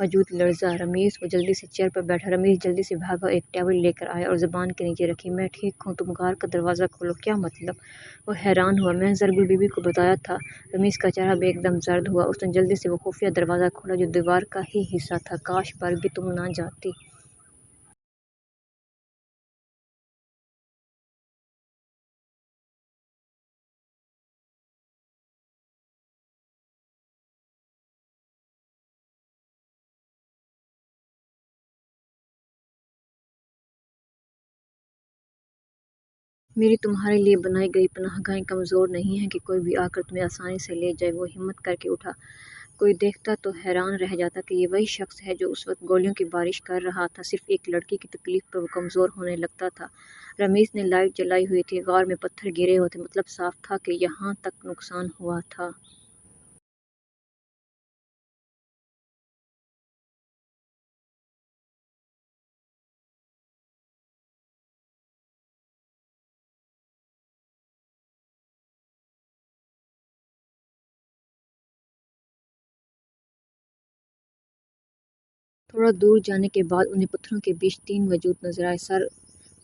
وجود لرزا۔ رمیز وہ جلدی سے چیئر پر بیٹھا۔ رمیز جلدی سے بھاگا، ایک ٹاول لے کر آیا اور زبان کے نیچے رکھی۔ میں ٹھیک ہوں، تم غار کا دروازہ کھولو۔ کیا مطلب؟ وہ حیران ہوا۔ میں زرگل بی بی کو بتایا تھا۔ رمیز کا چہرہ بھی ایک دم زرد ہوا۔ اس نے جلدی سے وہ خفیہ دروازہ کھولا جو دیوار کا ہی حصہ تھا۔ کاش باربی تم نہ جاتی۔ میری تمہارے لیے بنائی گئی پناہ گاہیں کمزور نہیں ہیں کہ کوئی بھی آ کر تمہیں آسانی سے لے جائے۔ وہ ہمت کر کے اٹھا۔ کوئی دیکھتا تو حیران رہ جاتا کہ یہ وہی شخص ہے جو اس وقت گولیوں کی بارش کر رہا تھا۔ صرف ایک لڑکی کی تکلیف پر وہ کمزور ہونے لگتا تھا۔ رمیز نے لائٹ جلائی ہوئی تھی۔ غار میں پتھر گرے ہوئے تھے۔ مطلب صاف تھا کہ یہاں تک نقصان ہوا تھا۔ تھوڑا دور جانے کے بعد انہیں پتھروں کے بیچ تین وجود نظر آئے۔ سر،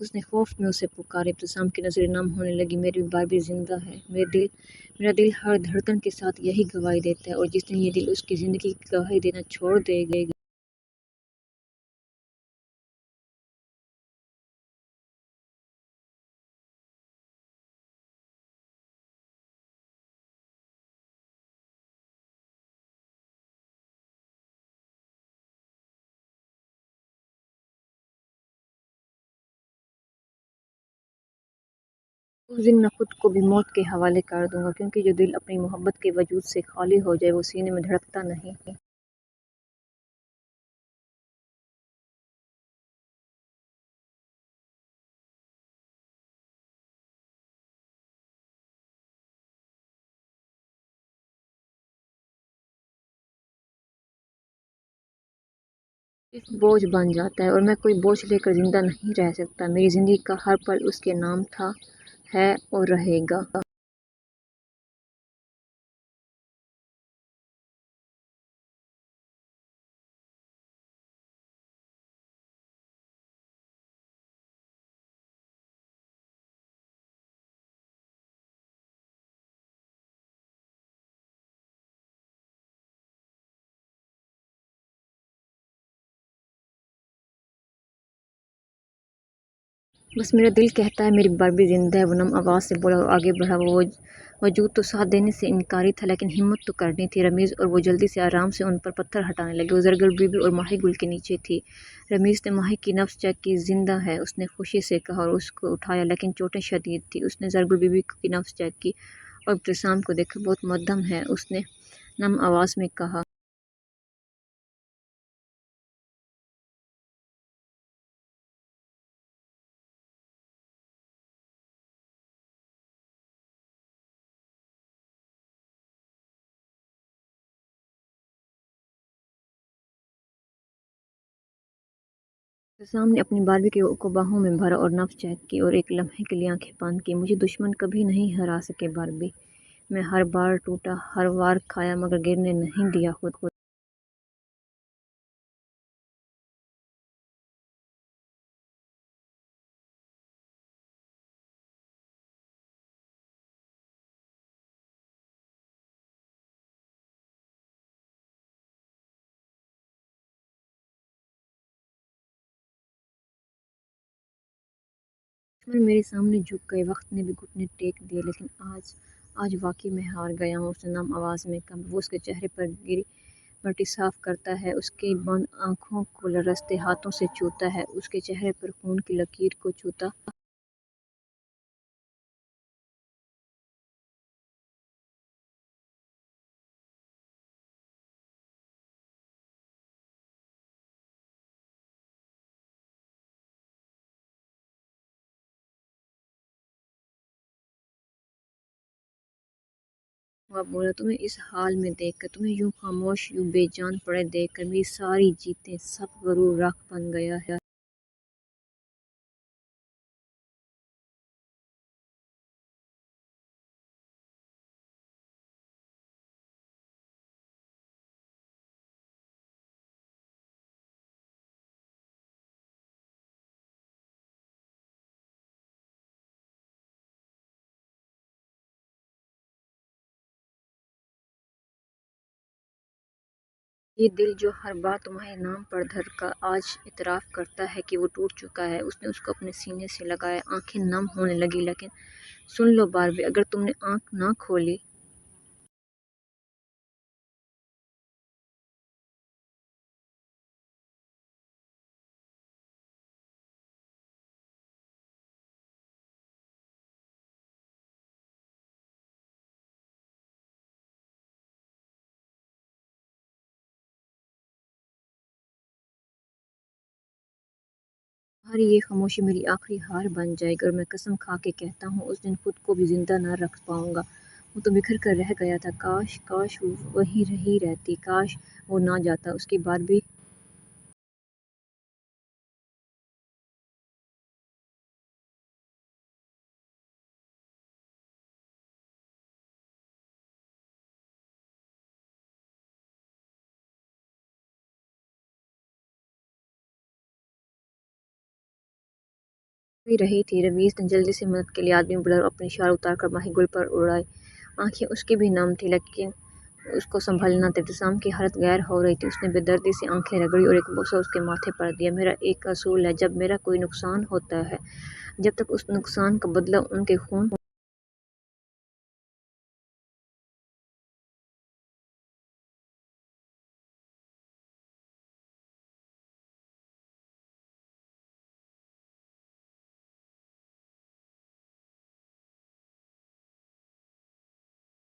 اس نے خوف میں اسے پکارا۔ ابتسام کی نظریں نم ہونے لگیں۔ میری باربی زندہ ہے۔ میرا دل ہر دھڑکن کے ساتھ یہی گواہی دیتا ہے، اور جس دن یہ دل اس کی زندگی کی گواہی دینا چھوڑ دے گا۔ اس دن میں خود کو بھی موت کے حوالے کر دوں گا، کیونکہ جو دل اپنی محبت کے وجود سے خالی ہو جائے وہ سینے میں دھڑکتا نہیں۔ صرف بوجھ بن جاتا ہے، اور میں کوئی بوجھ لے کر زندہ نہیں رہ سکتا۔ میری زندگی کا ہر پل اس کے نام تھا، ہے اور رہے گا۔ بس میرا دل کہتا ہے میری باربی زندہ ہے، وہ نم آواز سے بولا اور آگے بڑھا۔ وہ وجود تو ساتھ دینے سے انکاری تھا، لیکن ہمت تو کرنی تھی۔ رمیز اور وہ جلدی سے آرام سے ان پر پتھر ہٹانے لگے۔ وہ زرگر بی بی اور ماہی گل کے نیچے تھی۔ رمیز نے ماہی کی نبض چیک کی۔ زندہ ہے، اس نے خوشی سے کہا اور اس کو اٹھایا، لیکن چوٹیں شدید تھیں۔ اس نے زرگر بی بی کی نبض چیک کی اور ابتسام کو دیکھا۔ بہت مدھم ہے، اس نے نم آواز میں کہا۔ ابتسام نے اپنی باربی کو باہوں میں بھرا اور نبض چیک کی اور ایک لمحے کے لیے آنکھیں بند کی۔ مجھے دشمن کبھی نہیں ہرا سکے باربی۔ میں ہر بار ٹوٹا، ہر وار کھایا، مگر گرنے نہیں دیا خود۔ دشمن میرے سامنے جھک گئے، وقت نے بھی گھٹنے ٹیک دیے، لیکن آج واقعی میں ہار گیا ہوں، اس نے نم آواز میں کہا۔ وہ اس کے چہرے پر گری مٹی صاف کرتا ہے، اس کی بند آنکھوں کو لرزتے ہاتھوں سے چھوتا ہے، اس کے چہرے پر خون کی لکیر کو چھوتا ہوا بولا، تمہیں اس حال میں دیکھ کر، تمہیں یوں خاموش، یوں بے جان پڑے دیکھ کر میری ساری جیتیں، سب غرور راکھ بن گیا ہے۔ یہ دل جو ہر بار تمہارے نام پر دھڑکا آج اعتراف کرتا ہے کہ وہ ٹوٹ چکا ہے۔ اس نے اس کو اپنے سینے سے لگایا، آنکھیں نم ہونے لگی۔ لیکن سن لو باربی، اگر تم نے آنکھ نہ کھولی تمہاری یہ خاموشی میری آخری ہار بن جائے گی، اور میں قسم کھا کے کہتا ہوں اس دن خود کو بھی زندہ نہ رکھ پاؤں گا۔ وہ تو بکھر کر رہ گیا تھا، کاش وہ وہیں رہی رہتی، کاش وہ نہ جاتا۔ اس کی باربی بھی رہی تھی۔ رویز نے جلدی سے مدد کے لیے آدمی بلایا اور اپنے شال اتار کر ماہی گل پر اڑائے۔ آنکھیں اس کی بھی نم تھیں، لیکن اس کو سنبھلنا تھا۔ ابتسام کی حالت غیر ہو رہی تھی۔ اس نے بے دردی سے آنکھیں رگڑی اور ایک بوسہ اس کے ماتھے پر دیا۔ میرا ایک اصول ہے، جب میرا کوئی نقصان ہوتا ہے، جب تک اس نقصان کا بدلہ ان کے خون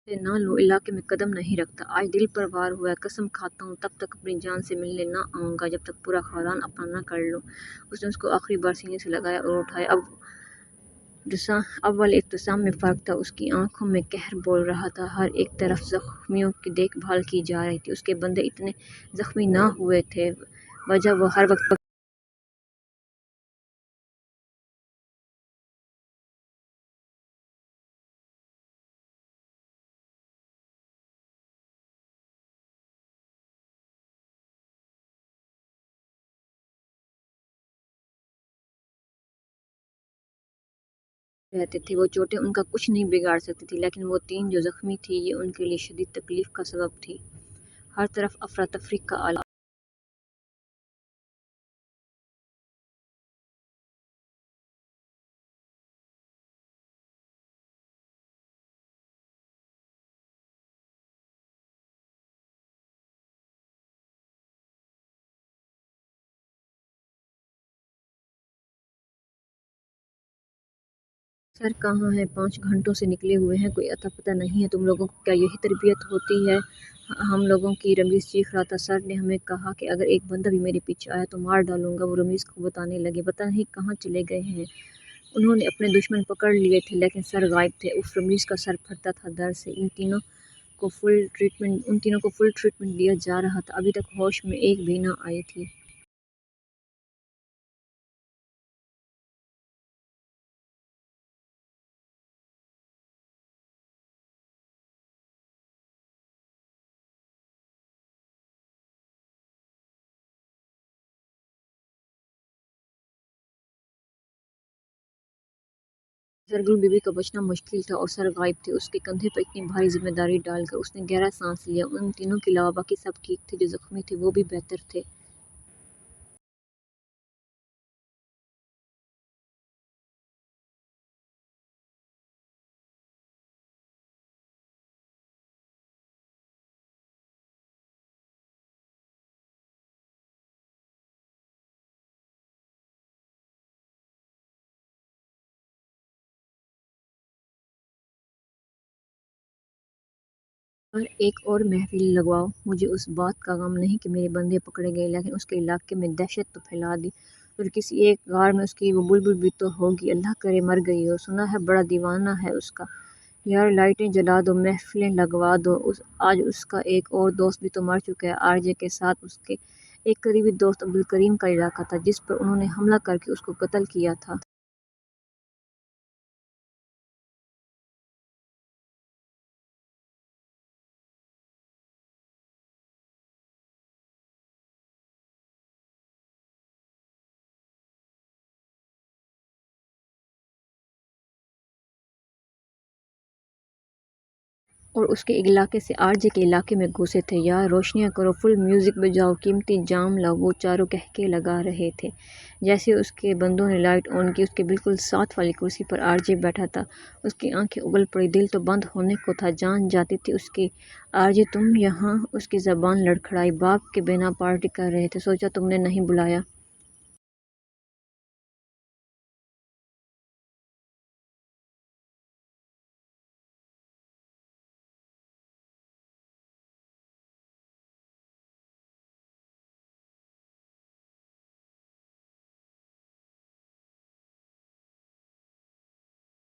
سے نہ لوں، علاقے میں قدم نہیں رکھتا۔ آج دل پر وار ہوا ہے، قسم کھاتا ہوں تب تک اپنی جان سے ملنے نہ آؤں گا جب تک پورا خاندان اپنا نہ کر لوں۔ اس نے اس کو آخری بار سینے سے لگایا اور اٹھایا۔ اب والے ابتسام میں فرق تھا، اس کی آنکھوں میں قہر بول رہا تھا۔ ہر ایک طرف زخمیوں کی دیکھ بھال کی جا رہی تھی۔ اس کے بندے اتنے زخمی نہ ہوئے تھے، وجہ وہ ہر وقت رہتے تھے۔ وہ چوٹیں ان کا کچھ نہیں بگاڑ سکتی تھی، لیکن وہ تین جو زخمی تھی، یہ ان کے لیے شدید تکلیف کا سبب تھی۔ ہر طرف افراتفری کا عالم سر کہاں ہیں؟ 5 گھنٹوں سے نکلے ہوئے ہیں، کوئی اتا پتہ نہیں ہے۔ تم لوگوں کی کیا یہی تربیت ہوتی ہے ہم لوگوں کی؟ رمیز چیخ رہا تھا۔ سر نے ہمیں کہا کہ اگر ایک بندہ بھی میرے پیچھے آیا تو مار ڈالوں گا۔ وہ رمیز کو بتانے لگے، پتہ نہیں کہاں چلے گئے ہیں، انہوں نے اپنے دشمن پکڑ لیے تھے۔ لیکن سر غائب تھے۔ اف، رمیز کا سر پھٹتا تھا درد سے۔ ان تینوں کو فل ٹریٹمنٹ دیا جا رہا تھا، ابھی تک ہوش میں ایک بھی نہ آئی تھی۔ زرگل بی بی کا بچنا مشکل تھا اور سر غائب تھے۔ اس کے کندھے پر اتنی بھاری ذمہ داری ڈال کر اس نے گہرا سانس لیا۔ ان تینوں کے علاوہ باقی سب ٹھیک تھے، جو زخمی تھے وہ بھی بہتر تھے۔ پر ایک اور محفل لگواؤ، مجھے اس بات کا غم نہیں کہ میرے بندے پکڑے گئے، لیکن اس کے علاقے میں دہشت تو پھیلا دی، اور کسی ایک غار میں اس کی وہ بلبل بھی تو ہوگی، اللہ کرے مر گئی ہو۔ سنا ہے بڑا دیوانہ ہے اس کا۔ یار لائٹیں جلا دو، محفلیں لگوا دو۔ آج اس کا ایک اور دوست بھی تو مر چکا ہے۔ آر جے کے ساتھ اس کے ایک قریبی دوست عبدالکریم کا علاقہ تھا، جس پر انہوں نے حملہ کر کے اس کو قتل کیا تھا۔ اور اس کے علاقے سے آر جے کے علاقے میں گھسے تھے۔ یار روشنیاں کرو، فل میوزک بجاؤ، قیمتی جام لاؤ، وہ چاروں کہکے لگا رہے تھے۔ جیسے اس کے بندوں نے لائٹ آن کی، اس کے بالکل ساتھ والی کرسی پر آر جے بیٹھا تھا۔ اس کی آنکھیں اگل پڑی، دل تو بند ہونے کو تھا، جان جاتی تھی اس کی۔ آر جے تم یہاں؟ اس کی زبان لڑکھڑائی۔ باپ کے بنا پارٹی کر رہے تھے، سوچا تم نے نہیں بلایا۔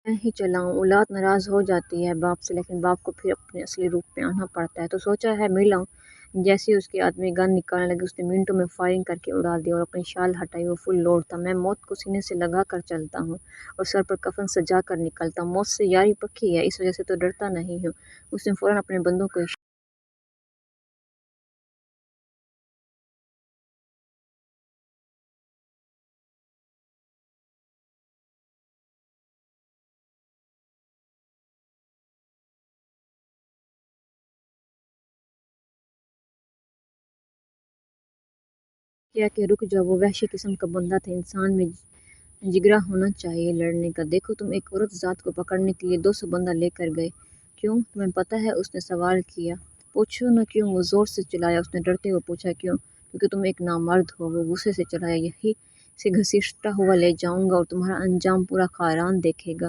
میں ہی چلاؤں؟ اولاد ناراض ہو جاتی ہے باپ سے، لیکن باپ کو پھر اپنے اصلی روپ میں آنا پڑتا ہے، تو سوچا ہے مل آؤں۔ جیسے ہی اس کے آدمی گن نکالنے لگے، اس نے منٹوں میں فائرنگ کر کے اڑا دیا اور اپنی شال ہٹائی۔ وہ فل لوڈ تھا۔ میں موت کو سینے سے لگا کر چلتا ہوں اور سر پر کفن سجا کر نکلتا ہوں۔ موت سے یاری پکی ہے، اس وجہ سے تو ڈرتا نہیں ہوں۔ اس نے فوراً اپنے بندوں کو کیا کہ رک جاؤ، وہ وحشی قسم کا بندہ تھا۔ انسان میں جگرا ہونا چاہیے لڑنے کا۔ دیکھو تم ایک عورت ذات کو پکڑنے کے لیے 200 بندہ لے کر گئے، کیوں؟ تمہیں پتہ ہے؟ اس نے سوال کیا۔ پوچھو نہ کیوں، وہ زور سے چلایا۔ اس نے ڈرتے ہوئے پوچھا کیوں؟ کیونکہ تم ایک نامرد ہو۔ وہ غصے سے چلایا۔ یہی سے گھسیٹتا ہوا لے جاؤں گا اور تمہارا انجام پورا خاندان دیکھے گا۔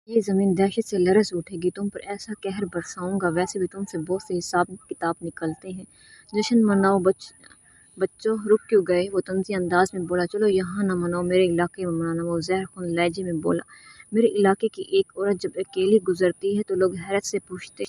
یہ زمین دہشت سے لرز اٹھے گی، تم پر ایسا قہر برساؤں گا۔ ویسے بھی تم سے بہت سے حساب کتاب نکلتے ہیں۔ جشن مناؤ بچوں، رک کیوں گئے؟ وہ طنزی انداز میں بولا۔ چلو یہاں نہ مناؤ، میرے علاقے میں منانا۔ وہ زہر خون لہجے میں بولا۔ میرے علاقے کی ایک عورت جب اکیلی گزرتی ہے تو لوگ حیرت سے پوچھتے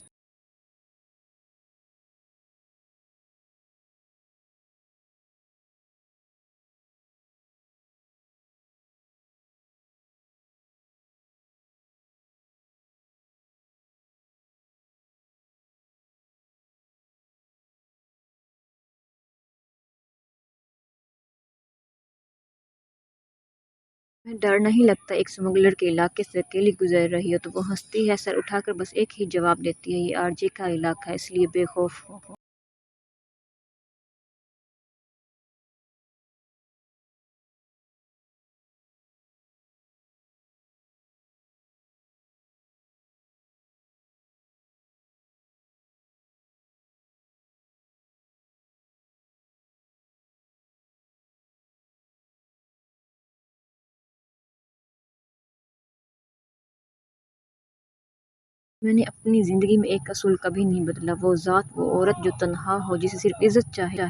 تمہیں ڈر نہیں لگتا؟ ایک سمگلر کے علاقے سے اکیلی گزر رہی ہو؟ تو وہ ہنستی ہے، سر اٹھا کر بس ایک ہی جواب دیتی ہے، یہ آر جے کا علاقہ ہے، اس لیے بے خوف ہو۔ میں نے اپنی زندگی میں ایک اصول کبھی نہیں بدلا، وہ ذات، وہ عورت جو تنہا ہو، جسے صرف عزت چاہے۔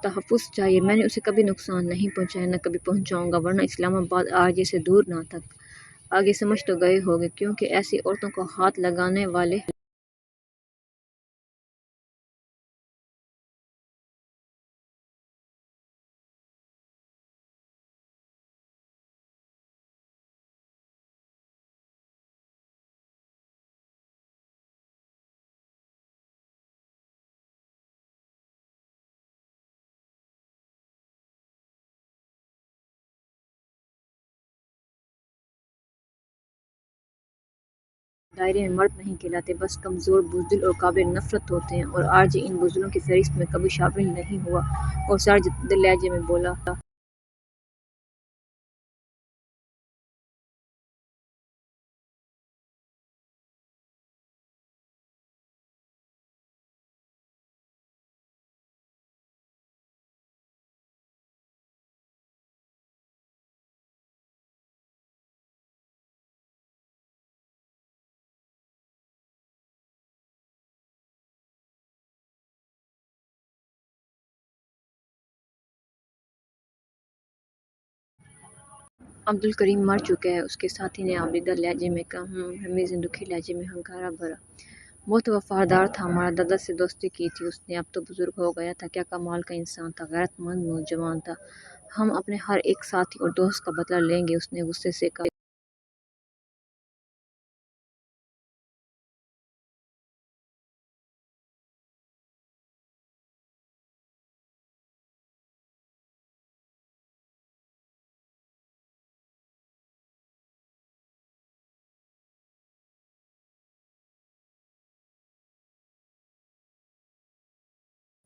تحفظ چاہیے۔ میں نے اسے کبھی نقصان نہیں پہنچایا، نہ کبھی پہنچاؤں گا، ورنہ اسلام آباد آر جے سے دور نہ تھا۔ آگے سمجھ تو گئے ہوگے، کیونکہ ایسی عورتوں کو ہاتھ لگانے والے دائرے میں مرد نہیں کہلاتے، بس کمزور، بزدل اور قابل نفرت ہوتے ہیں، اور آر جے ان بزدلوں کی فہرست میں کبھی شامل نہیں ہوا۔ اور سرد لہجے میں بولا۔ عبد الکریم مر چکا ہے، اس کے ساتھی نے آبدہ لہجے میں کہا۔ رمیز نے دکھی لہجے میں ہنکارا بھرا۔ بہت وفادار تھا، ہمارا دادا سے دوستی کی تھی اس نے، اب تو بزرگ ہو گیا تھا، کیا کمال کا انسان تھا، غیرت مند نوجوان تھا، ہم اپنے ہر ایک ساتھی اور دوست کا بدلہ لیں گے، اس نے غصے سے کہا۔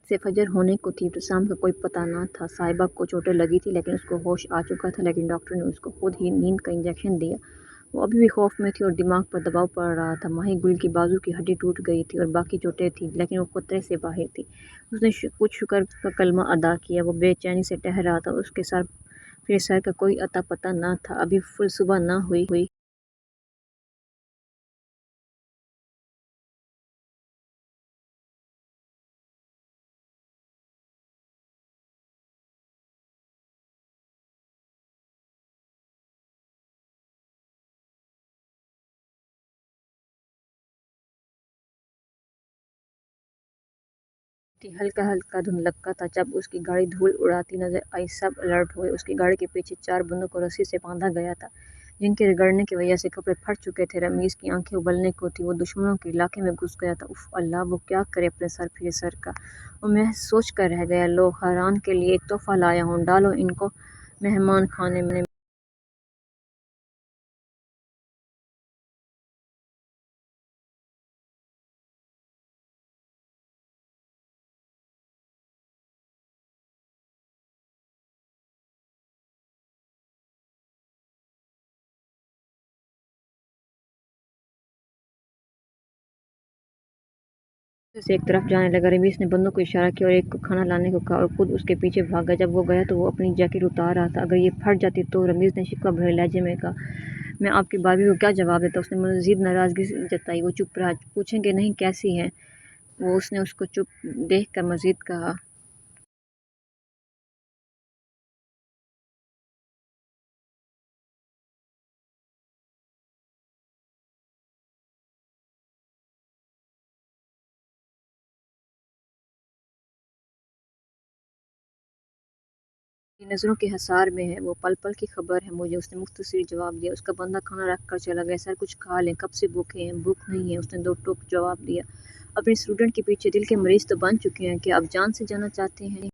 سے فجر ہونے کو تھی، ابتسام کا کوئی پتہ نہ تھا، صاحبہ کو چوٹیں لگی تھی لیکن اس کو ہوش آ چکا تھا، لیکن ڈاکٹر نے اس کو خود ہی نیند کا انجیکشن دیا۔ وہ ابھی بھی خوف میں تھی اور دماغ پر دباؤ پڑ رہا تھا۔ ماہی گل کی بازو کی ہڈی ٹوٹ گئی تھی اور باقی چوٹیں تھیں لیکن وہ خطرے سے باہر تھی۔ اس نے کچھ شکر کا کلمہ ادا کیا، وہ بے چینی سے ٹہل رہا تھا، اس کے پھر سر کا کوئی اتا پتہ نہ تھا، ابھی صبح نہ ہوئی۔ ہلکا ہلکا دھندلکا تھا جب اس کی گاڑی دھول اڑاتی نظر آئی، سب الرٹ ہوئے۔ اس کی گاڑی کے پیچھے 4 بندوں کو رسی سے باندھا گیا تھا جن کے رگڑنے کی وجہ سے کپڑے پھٹ چکے تھے۔ رمیز کی آنکھیں ابلنے کو تھیں، وہ دشمنوں کے علاقے میں گھس گیا تھا۔ اف اللہ، وہ کیا کرے اپنے سر کا؟ وہ محض سوچ کر رہ گیا، لو حیران کے لیے ایک تحفہ لایا ہوں، ڈالو ان کو مہمان خانے میں۔ سے ایک طرف جانے لگا، رمیز نے بندوں کو اشارہ کیا اور ایک کو کھانا لانے کو کہا اور خود اس کے پیچھے بھاگا۔ جب وہ گیا تو وہ اپنی جیکٹ اتار رہا تھا۔ اگر یہ پھٹ جاتی تو، رمیز نے شکوہ بھرے لہجے میں کہا۔ میں آپ کی بھابھی کو کیا جواب دیتا؟ اس نے مزید ناراضگی جتائی۔ وہ چپ رہا۔ پوچھیں گے نہیں کیسی ہیں وہ؟ اس نے اس کو چپ دیکھ کر مزید کہا۔ نظروں کے حصار میں ہے، وہ پل پل کی خبر ہے مجھے، اس نے مختصر جواب دیا۔ اس کا بندہ کھانا رکھ کر چلا گیا۔ سر کچھ کھا لیں، کب سے بھوکے ہیں؟ بھوک نہیں ہے، اس نے 2 ٹوک جواب دیا۔ اپنے اسٹوڈنٹ کے پیچھے دل کے مریض تو بن چکے ہیں، کیا اب جان سے جانا چاہتے ہیں؟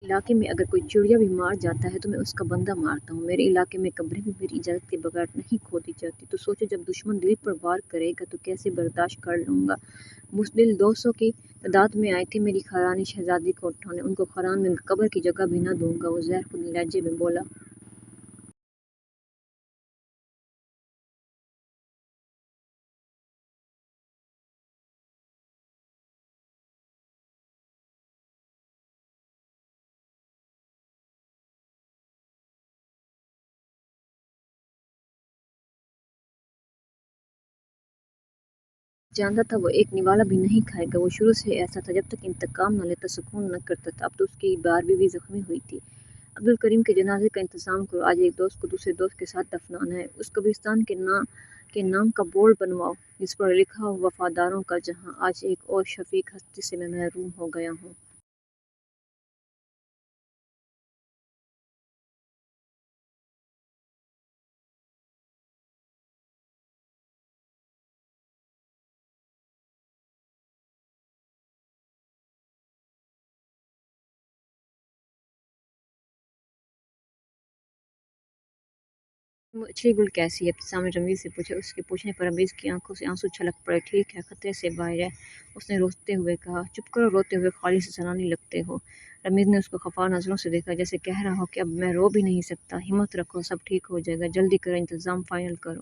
علاقے میں اگر کوئی چڑیا بھی مار جاتا ہے تو میں اس کا بندہ مارتا ہوں، میرے علاقے میں قبریں بھی میری اجازت کے بغیر نہیں کھودی جاتی، تو سوچو جب دشمن دل پر وار کرے گا تو کیسے برداشت کر لوں گا۔ بزدل 200 کی تعداد میں آئے تھے میری خیرانی شہزادی کو اٹھانے، ان کو خران میں قبر کی جگہ بھی نہ دوں گا، وہ زہر خود لہجے میں بولا۔ جانتا تھا وہ ایک نوالا بھی نہیں کھائے گا، وہ شروع سے ایسا تھا، جب تک انتقام نہ لیتا سکون نہ کرتا تھا۔ اب تو اس کی 12ویں زخمی ہوئی تھی۔ عبد الکریم کے جنازے کا انتظام کرو، آج ایک دوست کو دوسرے دوست کے ساتھ دفنانا ہے، اس قبرستان کے نام کا بورڈ بنواؤ جس پر لکھا ہو وفاداروں کا جہاں، آج ایک اور شفیق ہستی سے میں محروم ہو گیا ہوں۔ مچھلی گل کیسی ہے؟ ابتسام نے رمیز سے پوچھا۔ اس کے پوچھنے پر رمیز کی آنکھوں سے آنسو چھلک پڑے۔ ٹھیک ہے، خطرے سے باہر ہے، اس نے روتے ہوئے کہا۔ چپ کرو، روتے ہوئے خالص زنانی لگتے ہو۔ رمیز نے اس کو خفا نظروں سے دیکھا، جیسے کہہ رہا ہو کہ اب میں رو بھی نہیں سکتا۔ ہمت رکھو، سب ٹھیک ہو جائے گا، جلدی کرو، انتظام فائنل کرو۔